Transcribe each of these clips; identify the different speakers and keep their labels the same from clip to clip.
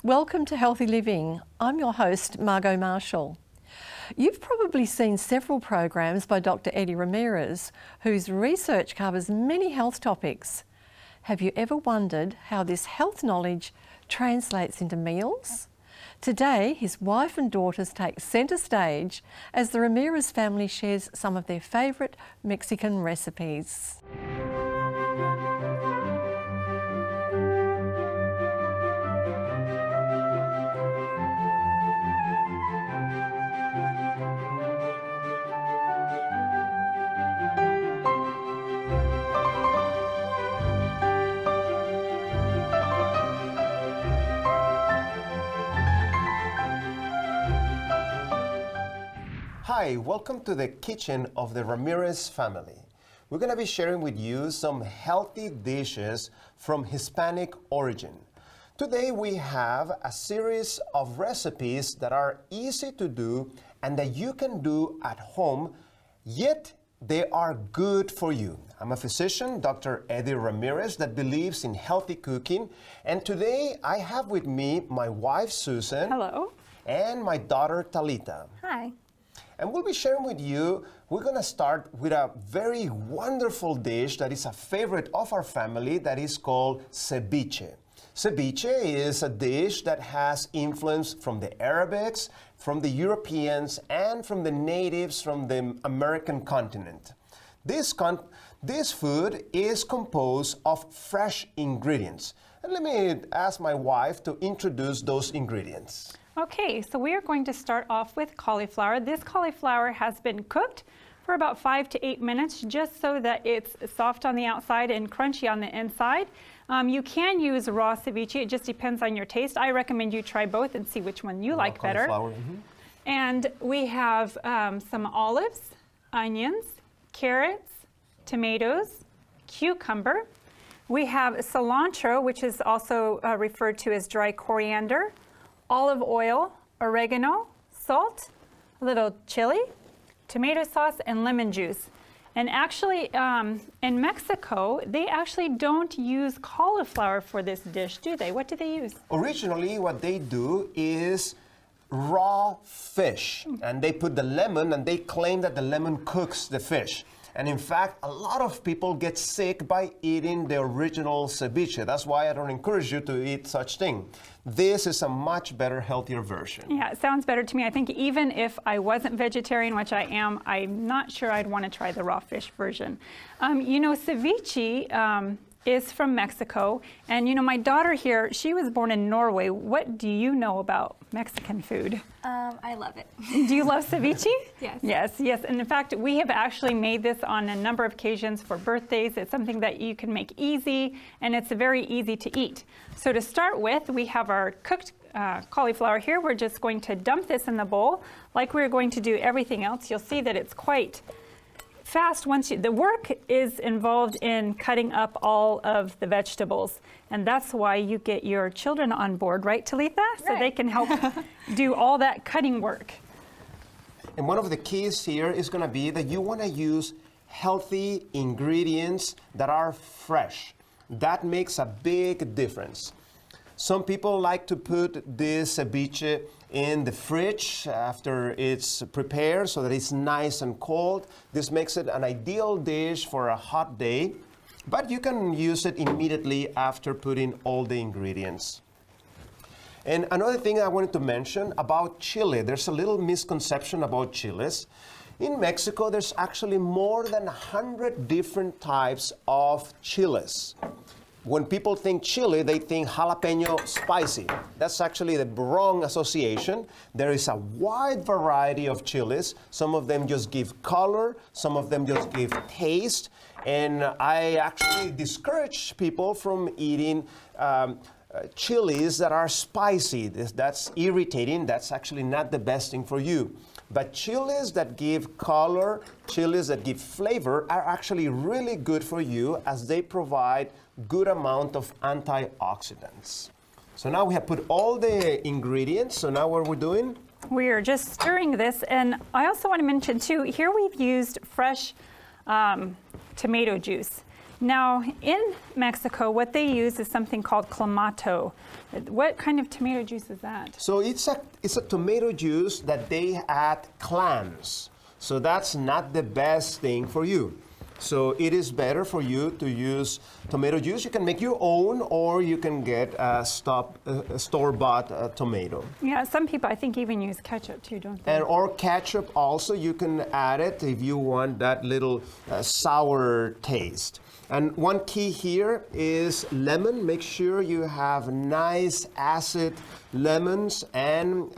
Speaker 1: Welcome to Healthy Living. I'm your host, Margot Marshall. You've probably seen several programs by Dr. Eddie Ramirez, whose research covers many health topics. Have you ever wondered how this health knowledge translates into meals? Today, his wife and daughters take centre stage as the Ramirez family shares some of their favourite Mexican recipes.
Speaker 2: Hi, welcome to the kitchen of the Ramirez family. We're going to be sharing with you some healthy dishes from Hispanic origin. Today we have a series of recipes that are easy to do and that you can do at home, yet they are good for you. I'm a physician, Dr. Eddie Ramirez, that believes in healthy cooking. And today I have with me my wife, Susan.
Speaker 3: Hello.
Speaker 2: And my daughter, Talita.
Speaker 3: Hi.
Speaker 2: And we'll be sharing with you, we're going to start with a very wonderful dish that is a favorite of our family that is called ceviche. Ceviche is a dish that has influence from the Arabics, from the Europeans, and from the natives from the American continent. This food is composed of fresh ingredients. And let me ask my wife to introduce those ingredients.
Speaker 3: Okay, so we are going to start off with cauliflower. This cauliflower has been cooked for about 5 to 8 minutes just so that it's soft on the outside and crunchy on the inside. You can use raw ceviche, it just depends on your taste. I recommend you try both and see which one you like better.
Speaker 2: Mm-hmm.
Speaker 3: And we have some olives, onions, carrots, tomatoes, cucumber. We have cilantro, which is also referred to as dry coriander, olive oil, oregano, salt, a little chili, tomato sauce, and lemon juice. And actually, in Mexico, they actually don't use cauliflower for this dish, do they? What do they use?
Speaker 2: Originally, what they do is raw fish. And they put the lemon, and they claim that the lemon cooks the fish. And in fact, a lot of people get sick by eating the original ceviche. That's why I don't encourage you to eat such thing. This is a much better, healthier version.
Speaker 3: Yeah, it sounds better to me. I think even if I wasn't vegetarian, which I am, I'm not sure I'd want to try the raw fish version. You know, ceviche is from Mexico. And you know, my daughter here, she was born in Norway. What do you know about Mexican food?
Speaker 4: I love it.
Speaker 3: Do you love ceviche?
Speaker 4: Yes.
Speaker 3: Yes, yes. And in fact, we have actually made this on a number of occasions for birthdays. It's something that you can make easy, and it's very easy to eat. So to start with, we have our cooked cauliflower here. We're just going to dump this in the bowl. Like we're going to do everything else, you'll see that it's quite fast. The work is involved in cutting up all of the vegetables, and that's why you get your children on board, right, Talitha?
Speaker 4: Right.
Speaker 3: So they can help do all that cutting work.
Speaker 2: And one of the keys here is going to be that you want to use healthy ingredients that are fresh. That makes a big difference. Some people like to put this ceviche in the fridge after it's prepared so that it's nice and cold. This makes it an ideal dish for a hot day, but you can use it immediately after putting all the ingredients. And another thing I wanted to mention about chili, there's a little misconception about chilies. In Mexico, there's actually more than 100 different types of chilies. When people think chili, they think jalapeno spicy. That's actually the wrong association. There is a wide variety of chilies. Some of them just give color, some of them just give taste. And I actually discourage people from eating chilies that are spicy. That's irritating. That's actually not the best thing for you. But chilies that give color, chilies that give flavor are actually really good for you as they provide good amount of antioxidants. So now we have put all the ingredients. So now what we're doing?
Speaker 3: We are just stirring this, and I also want to mention too, here we've used fresh tomato juice. Now, in Mexico, what they use is something called clamato. What kind of tomato juice is that?
Speaker 2: So it's a tomato juice that they add clams. So that's not the best thing for you. So it is better for you to use tomato juice. You can make your own, or you can get a store-bought tomato.
Speaker 3: Yeah, some people I think even use ketchup too, don't they?
Speaker 2: And or ketchup also, you can add it if you want that little sour taste. And one key here is lemon. Make sure you have nice acid lemons, and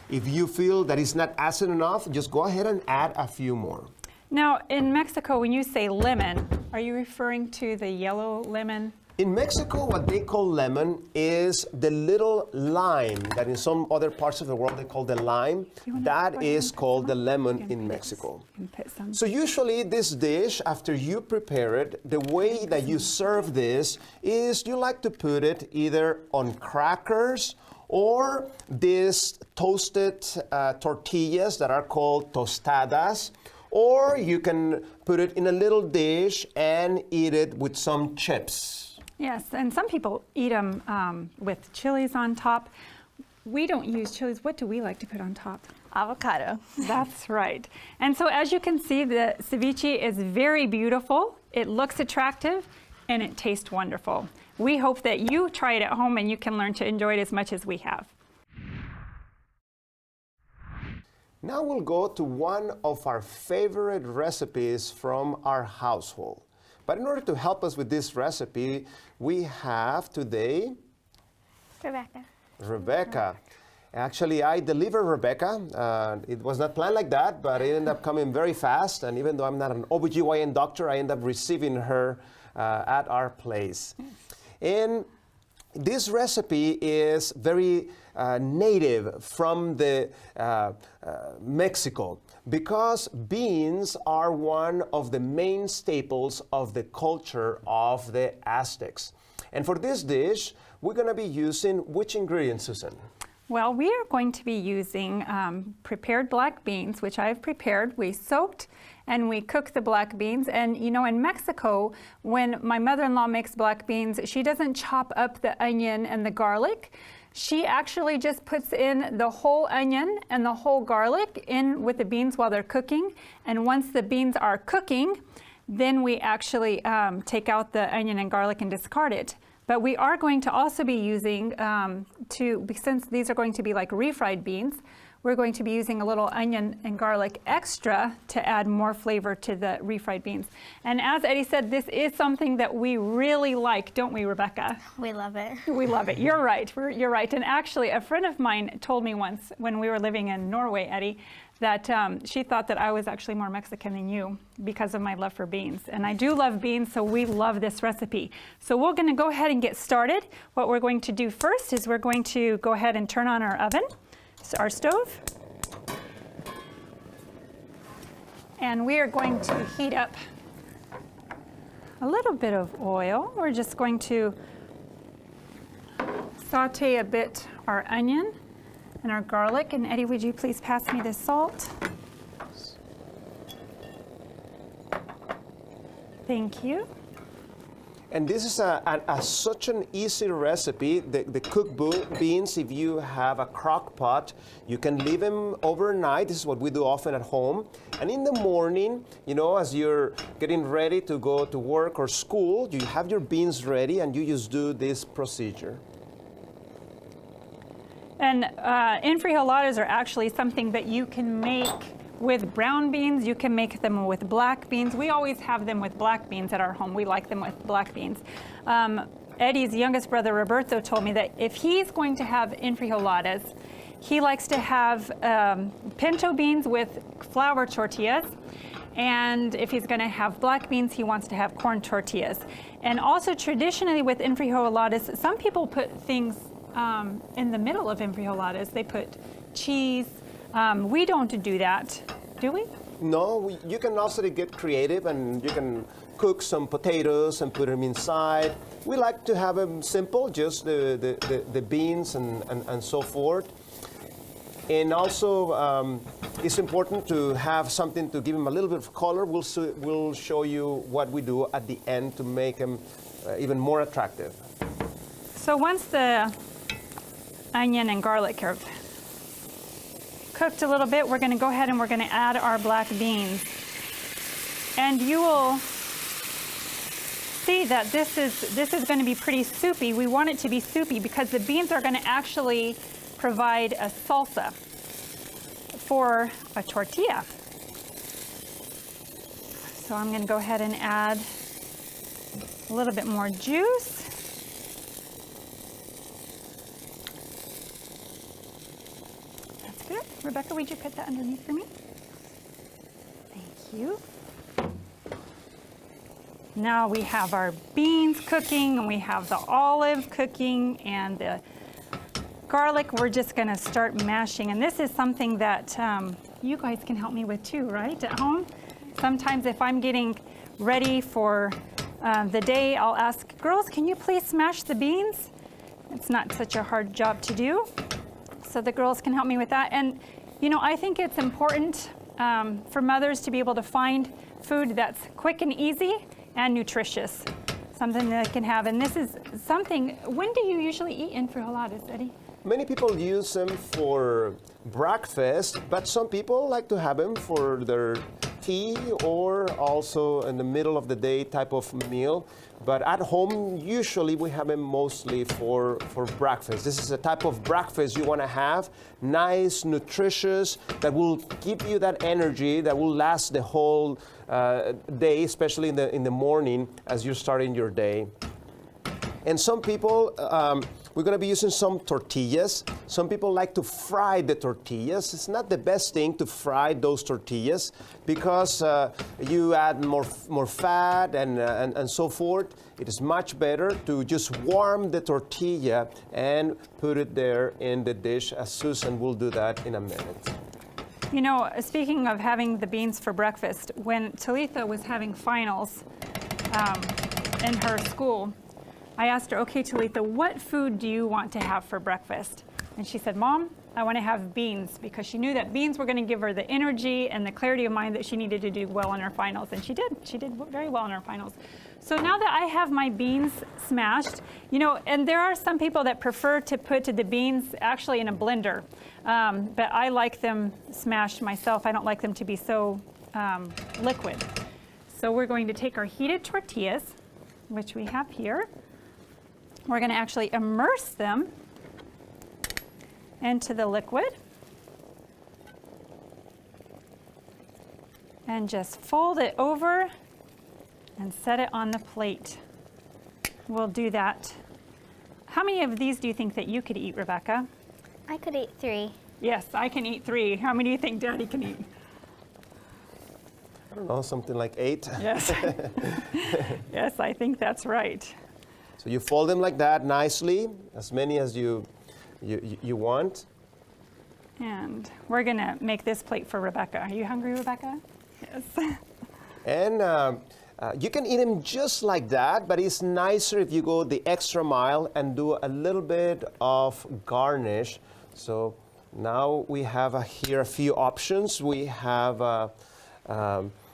Speaker 2: if you feel that it's not acid enough, just go ahead and add a few more.
Speaker 3: Now, in Mexico, when you say lemon, are you referring to the yellow lemon?
Speaker 2: In Mexico, what they call lemon is the little lime that in some other parts of the world they call the lime. That is called the lemon in Mexico. So usually this dish, after you prepare it, the way that you serve this is you like to put it either on crackers or these toasted tortillas that are called tostadas, or you can put it in a little dish and eat it with some chips.
Speaker 3: Yes, and some people eat them with chilies on top. We don't use chilies. What do we like to put on top?
Speaker 4: Avocado.
Speaker 3: That's right. And so as you can see, the ceviche is very beautiful. It looks attractive, and it tastes wonderful. We hope that you try it at home and you can learn to enjoy it as much as we have.
Speaker 2: Now we'll go to one of our favorite recipes from our household. But in order to help us with this recipe, we have today Rebecca. Actually, I delivered Rebecca. It was not planned like that, but it ended up coming very fast. And even though I'm not an OBGYN doctor, I ended up receiving her at our place. And this recipe is very native from the Mexico, because beans are one of the main staples of the culture of the Aztecs. And for this dish, we're going to be using which ingredients, Susan?
Speaker 3: Well, we are going to be using prepared black beans, which I've prepared. We soaked and we cooked the black beans. And you know, in Mexico, when my mother-in-law makes black beans, she doesn't chop up the onion and the garlic. She actually just puts in the whole onion and the whole garlic in with the beans while they're cooking. And once the beans are cooking, then we actually take out the onion and garlic and discard it. But we are going to also be using, since these are going to be like refried beans, we're going to be using a little onion and garlic extra to add more flavor to the refried beans. And as Eddie said, this is something that we really like, don't we, Rebecca?
Speaker 4: We love it.
Speaker 3: We love it. You're right. You're right. And actually, a friend of mine told me once when we were living in Norway, Eddie, that she thought that I was actually more Mexican than you because of my love for beans. And I do love beans, so we love this recipe. So we're going to go ahead and get started. What we're going to do first is we're going to go ahead and turn on our oven, our stove. And we are going to heat up a little bit of oil. We're just going to saute a bit our onion and our garlic. And Eddie, would you please pass me the salt? Thank you.
Speaker 2: And this is such an easy recipe. The cooked beans, if you have a crock pot, you can leave them overnight. This is what we do often at home. And in the morning, you know, as you're getting ready to go to work or school, you have your beans ready and you just do this procedure.
Speaker 3: And enfrijoladas are actually something that you can make with brown beans. You can make them with black beans. We always have them with black beans at our home. We like them with black beans. Eddie's youngest brother, Roberto, told me that if he's going to have enfrijoladas, he likes to have pinto beans with flour tortillas. And if he's going to have black beans, he wants to have corn tortillas. And also traditionally with enfrijoladas, some people put things in the middle of enfrijoladas. They put cheese. We don't do that, do we?
Speaker 2: No, you can also get creative and you can cook some potatoes and put them inside. We like to have them simple, just the beans and so forth. And also, it's important to have something to give them a little bit of color. We'll show you what we do at the end to make them even more attractive.
Speaker 3: So once the onion and garlic are cooked a little bit, we're going to go ahead and we're going to add our black beans. And you will see that this is going to be pretty soupy. We want it to be soupy because the beans are going to actually provide a salsa for a tortilla. So I'm going to go ahead and add a little bit more juice. That's good. Rebecca, would you put that underneath for me? Thank you. Now we have our beans cooking, and we have the olive cooking, and the garlic. We're just going to start mashing. And this is something that you guys can help me with too, right, at home? Sometimes if I'm getting ready for the day, I'll ask, girls, can you please smash the beans? It's not such a hard job to do. So the girls can help me with that. And, you know, I think it's important for mothers to be able to find food that's quick and easy and nutritious, something that they can have. And this is something, when do you usually eat enfrijoladas, Eddie?
Speaker 2: Many people use them for breakfast, but some people like to have them for their tea or also in the middle of the day type of meal. But at home, usually we have them mostly for breakfast. This is a type of breakfast you want to have, nice, nutritious, that will give you that energy that will last the whole day, especially in the morning as you're starting your day. And some people, we're going to be using some tortillas. Some people like to fry the tortillas. It's not the best thing to fry those tortillas because you add more fat and so forth. It is much better to just warm the tortilla and put it there in the dish, as Susan will do that in a minute.
Speaker 3: You know, speaking of having the beans for breakfast, when Talitha was having finals in her school, I asked her, okay, Talitha, what food do you want to have for breakfast? And she said, Mom, I want to have beans, because she knew that beans were going to give her the energy and the clarity of mind that she needed to do well in her finals. And she did. She did very well in her finals. So now that I have my beans smashed, you know, and there are some people that prefer to put the beans actually in a blender. But I like them smashed myself. I don't like them to be so liquid. So we're going to take our heated tortillas, which we have here. We're going to actually immerse them into the liquid and just fold it over and set it on the plate. We'll do that. How many of these do you think that you could eat, Rebecca?
Speaker 4: I could eat 3.
Speaker 3: Yes, I can eat 3. How many do you think Daddy can eat?
Speaker 2: I don't know, something like 8.
Speaker 3: Yes. Yes, I think that's right.
Speaker 2: So you fold them like that nicely, as many as you want.
Speaker 3: And we're going to make this plate for Rebecca. Are you hungry, Rebecca? Yes.
Speaker 2: And you can eat them just like that, but it's nicer if you go the extra mile and do a little bit of garnish. So now we have here a few options. We have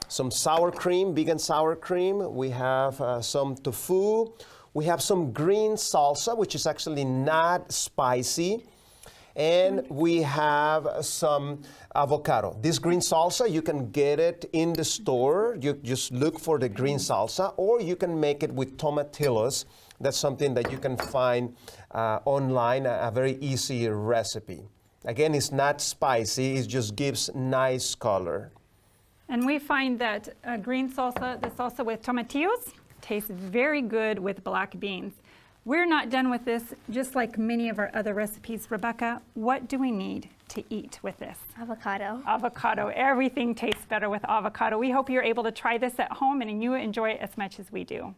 Speaker 2: some sour cream, vegan sour cream. We have some tofu. We have some green salsa, which is actually not spicy. And we have some avocado. This green salsa, you can get it in the store. You just look for the green salsa, or you can make it with tomatillos. That's something that you can find online, a very easy recipe. Again, it's not spicy, it just gives nice color.
Speaker 3: And we find that green salsa, the salsa with tomatillos, tastes very good with black beans. We're not done with this, just like many of our other recipes. Rebecca, what do we need to eat with this?
Speaker 4: Avocado.
Speaker 3: Avocado. Everything tastes better with avocado. We hope you're able to try this at home and you enjoy it as much as we do.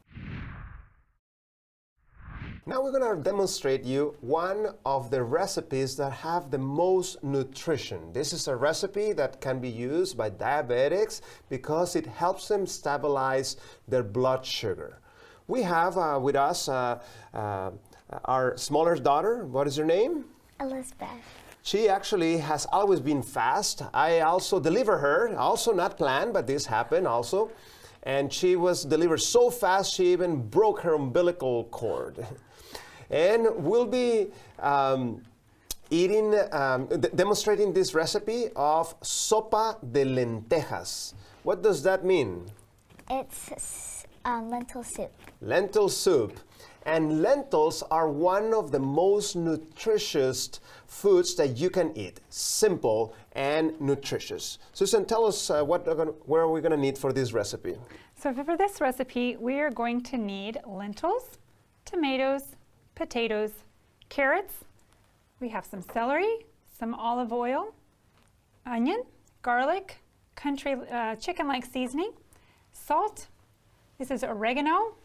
Speaker 2: Now we're going to demonstrate you one of the recipes that have the most nutrition. This is a recipe that can be used by diabetics because it helps them stabilize their blood sugar. We have with us our smaller daughter. What is her name?
Speaker 4: Elizabeth.
Speaker 2: She actually has always been fast. I also delivered her, also not planned, but this happened also. And she was delivered so fast, she even broke her umbilical cord. And we'll be demonstrating this recipe of sopa de lentejas. What does that mean?
Speaker 4: It's lentil soup.
Speaker 2: Lentil soup. And lentils are one of the most nutritious foods that you can eat. Simple and nutritious. Susan, tell us what are we going to need for this recipe?
Speaker 3: So for this recipe, we are going to need lentils, tomatoes, potatoes, carrots. We have some celery, some olive oil, onion, garlic, country chicken-like seasoning, salt. This is oregano.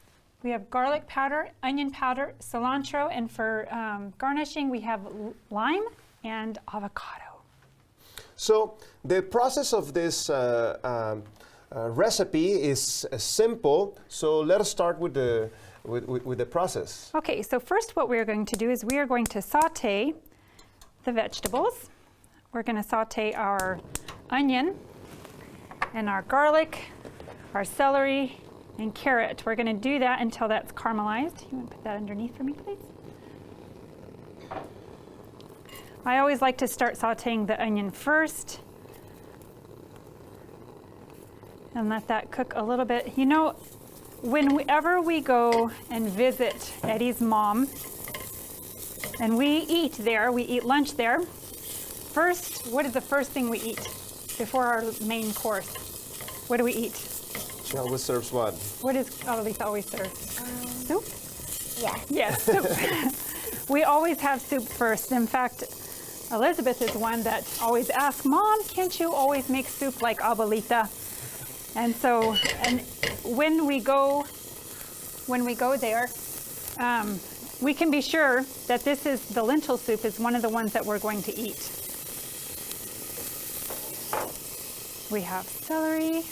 Speaker 3: We have garlic powder, onion powder, cilantro, and for garnishing, we have lime and avocado.
Speaker 2: So the process of this recipe is simple. So let us start with the process.
Speaker 3: Okay, so first what we're going to do is we are going to saute the vegetables. We're going to saute our onion and our garlic, our celery, and carrot. We're going to do that until that's caramelized. You want to put that underneath for me, please? I always like to start sauteing the onion first and let that cook a little bit. You know, whenever we go and visit Eddie's mom and we eat there, we eat lunch there, first, what is the first thing we eat before our main course? What do we eat?
Speaker 2: She always serves what?
Speaker 3: What is Adelisa always serve? Soup?
Speaker 4: Yeah.
Speaker 3: Yes, soup. We always have soup first. In fact, Elizabeth is one that always asks, Mom, can't you always make soup like Abuelita? And so, and when we go there, we can be sure that the lentil soup is one of the ones that we're going to eat. We have celery.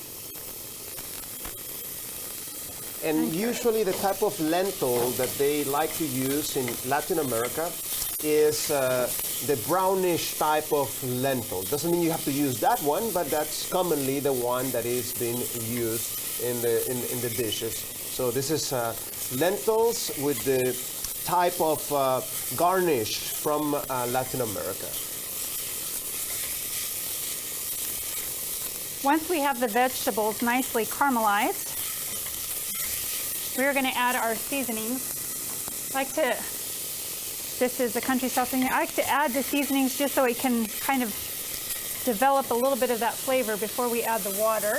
Speaker 2: And usually the type of lentil that they like to use in Latin America is the brownish type of lentil. Doesn't mean you have to use that one, but that's commonly the one that is being used in the dishes. So this is lentils with the type of garnish from Latin America.
Speaker 3: Once we have the vegetables nicely caramelized, we're going to add our seasonings. This is a country style seasoning. I like to add the seasonings just so it can kind of develop a little bit of that flavor before we add the water.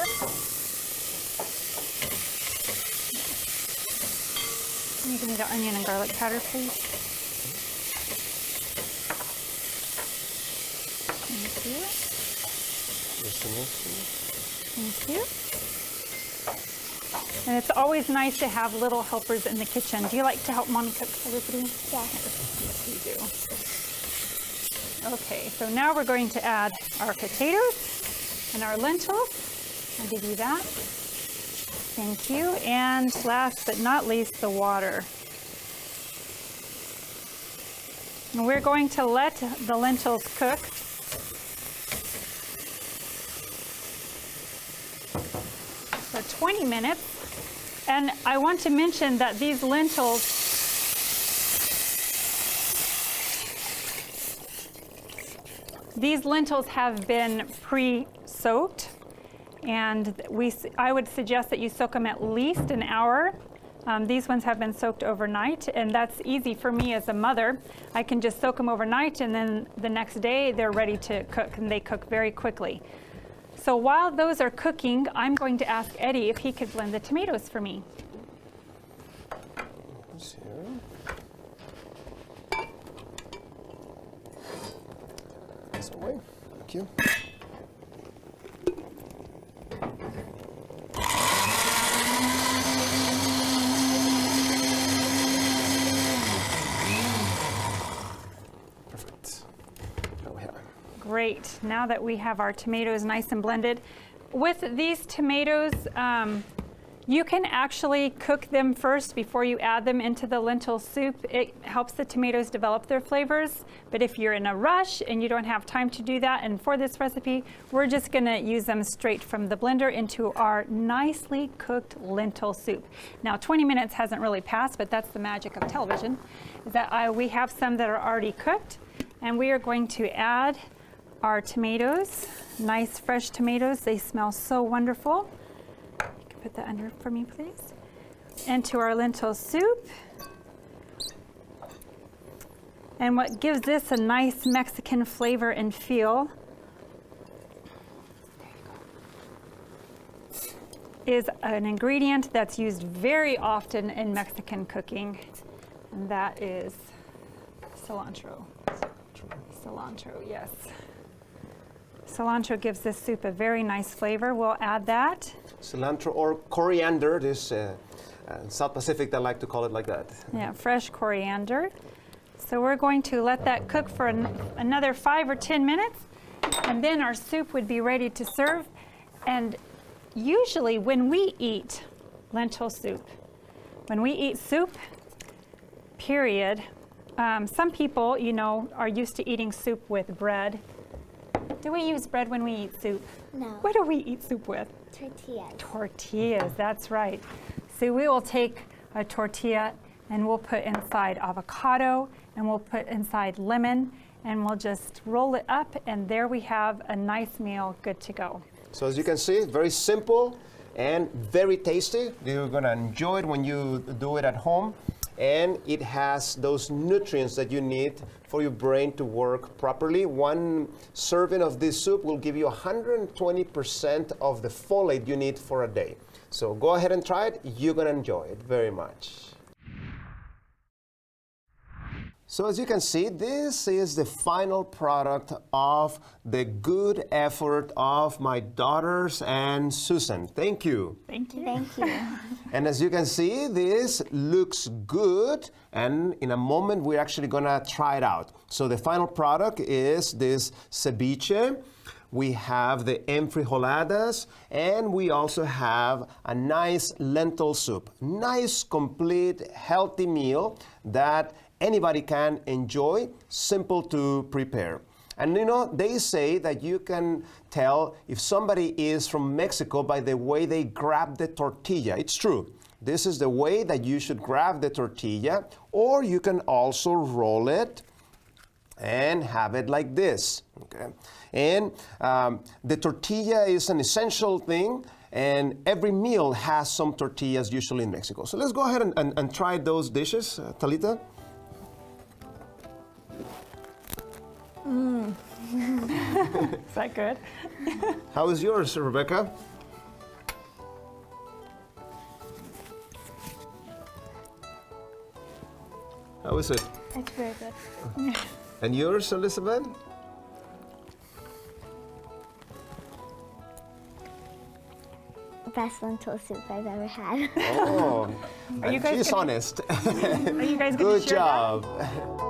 Speaker 3: Can you give me the onion and garlic powder, please? Thank you. Thank you. And it's always nice to have little helpers in the kitchen. Do you like to help Mommy cook, everybody?
Speaker 4: Yeah.
Speaker 3: Yes, you do. Okay, so now we're going to add our potatoes and our lentils. I'll give you that. Thank you. And last but not least, the water. And we're going to let the lentils cook. For 20 minutes. And I want to mention that these lentils have been pre-soaked, and I would suggest that you soak them at least an hour. These ones have been soaked overnight, and that's easy for me as a mother. I can just soak them overnight, and then the next day they're ready to cook, and they cook very quickly. So while those are cooking, I'm going to ask Eddie if he could blend the tomatoes for me.
Speaker 2: This way. Thank you. Perfect. Now we have it.
Speaker 3: Great. Now that we have our tomatoes nice and blended, with these tomatoes, You can actually cook them first before you add them into the lentil soup. It helps the tomatoes develop their flavors. But if you're in a rush and you don't have time to do that, and for this recipe, we're just gonna use them straight from the blender into our nicely cooked lentil soup. Now, 20 minutes hasn't really passed, but that's the magic of television, is that we have some that are already cooked, and we are going to add our tomatoes, nice fresh tomatoes. They smell so wonderful. Put that under for me, please. Into our lentil soup. And what gives this a nice Mexican flavor and feel is an ingredient that's used very often in Mexican cooking, and that is cilantro. Cilantro, yes. Cilantro gives this soup a very nice flavor. We'll add that.
Speaker 2: Cilantro or coriander, this in South Pacific they like to call it like that.
Speaker 3: Yeah, fresh coriander. So we're going to let that cook for another 5 or 10 minutes, and then our soup would be ready to serve. And usually when we eat lentil soup, when we eat soup, period, some people, you know, are used to eating soup with bread. Do we use bread when we eat soup?
Speaker 4: No.
Speaker 3: What do we eat soup with?
Speaker 4: Tortillas.
Speaker 3: Tortillas, that's right. So we will take a tortilla and we'll put inside avocado and we'll put inside lemon and we'll just roll it up, and there we have a nice meal good to go.
Speaker 2: So as you can see, very simple and very tasty. You're gonna enjoy it when you do it at home. And it has those nutrients that you need for your brain to work properly. One serving of this soup will give you 120% of the folate you need for a day. So go ahead and try it. You're gonna enjoy it very much. So as you can see, this is the final product of the good effort of my daughters and Susan. Thank you.
Speaker 3: Thank you.
Speaker 4: Thank you.
Speaker 2: And as you can see, this looks good, and in a moment we're actually gonna try it out. So the final product is this ceviche. We have the enfrijoladas, and we also have a nice lentil soup. Nice, complete, healthy meal that anybody can enjoy, simple to prepare. And you know, they say that you can tell if somebody is from Mexico by the way they grab the tortilla. It's true. This is the way that you should grab the tortilla, or you can also roll it and have it like this. Okay? And the tortilla is an essential thing, and every meal has some tortillas usually in Mexico. So let's go ahead and try those dishes, Talita.
Speaker 3: Is that good?
Speaker 2: How is yours, Rebecca? How is it?
Speaker 4: It's very good.
Speaker 2: And yours, Elizabeth?
Speaker 4: Best lentil soup I've ever had.
Speaker 2: Oh,
Speaker 3: Are you guys
Speaker 2: she's
Speaker 3: gonna-
Speaker 2: honest.
Speaker 3: Are you guys going to
Speaker 2: Good
Speaker 3: share that?
Speaker 2: job.